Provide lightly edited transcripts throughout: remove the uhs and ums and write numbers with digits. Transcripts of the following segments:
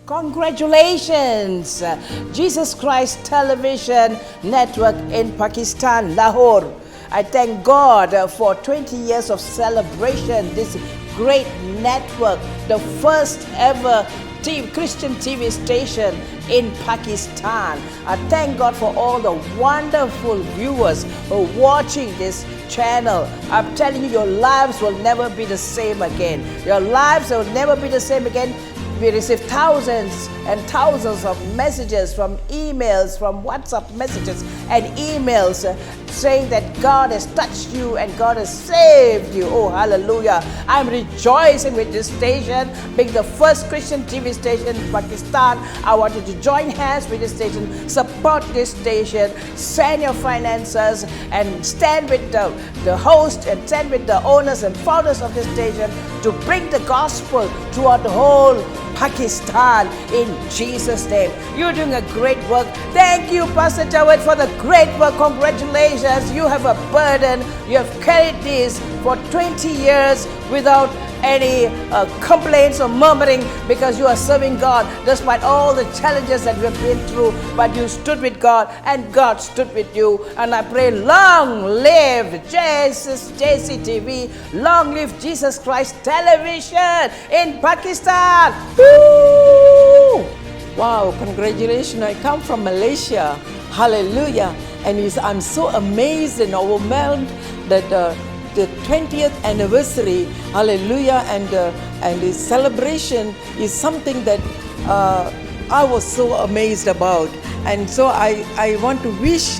Congratulations! Jesus Christ Television Network in Pakistan, Lahore. I thank God for 20 years of celebration, this great network, the first ever Christian TV station in Pakistan. I thank God for all the wonderful viewers who are watching this channel. I'm telling you, your lives will never be the same again. Your lives will never be the same again. We receive thousands and thousands of messages from emails, from WhatsApp messages and emails saying that God has touched you and God has saved you. Oh, hallelujah. I'm rejoicing with this station, being the first Christian TV station in Pakistan. I want you to join hands with this station, support this station, send your finances and stand with the host and stand with the owners and founders of this station to bring the gospel throughout the whole Pakistan in Jesus' name. You're doing a great work. Thank you, Pastor Jawed, for the great work. Congratulations. You have a burden. You have carried this for 20 years without any complaints or murmuring, because you are serving God despite all the challenges that we have been through. But you stood with God and God stood with you. And I pray, long live JCTV, long live Jesus Christ Television in Pakistan. Woo! Wow, congratulations. I come from Malaysia. Hallelujah. And I'm so amazed and overwhelmed that the 20th anniversary, hallelujah, and the celebration is something that I was so amazed about. And so I want to wish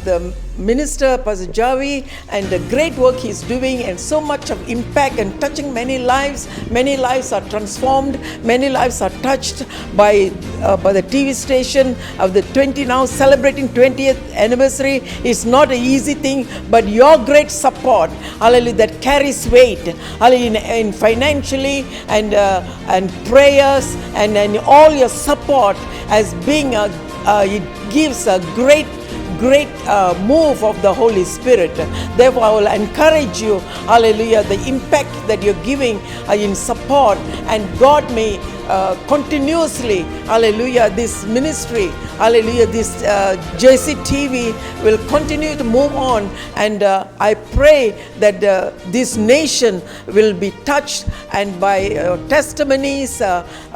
the Minister Pastor Javi and the great work he's doing and so much of impact and touching many lives. Many lives are transformed, many lives are touched by the TV station of the now celebrating 20th anniversary. Is not an easy thing, but your great support, hallelujah, that carries weight, hallelujah, in financially and prayers and all your support as being it gives a great move of the Holy Spirit. Therefore, I will encourage you, hallelujah, the impact that you're giving in support, and God may continuously, hallelujah, this ministry, hallelujah, this JCTV will continue to move on. And I pray that this nation will be touched and by testimonies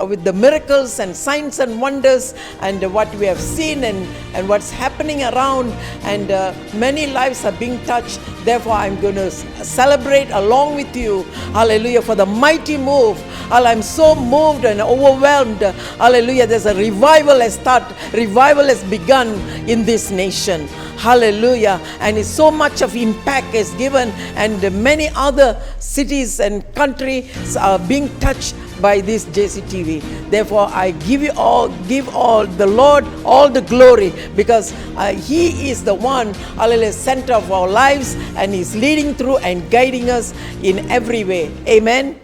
with the miracles and signs and wonders and what we have seen and what's happening around, and many lives are being touched. Therefore, I'm going to celebrate along with you, hallelujah, for the mighty move. I'm so moved and overwhelmed. Hallelujah. There's a revival has begun in this nation. Hallelujah. And it's so much of impact is given, and many other cities and countries are being touched by this JCTV. Therefore, I give all the Lord all the glory, because He is the one, hallelujah, center of our lives, and He's leading through and guiding us in every way. Amen.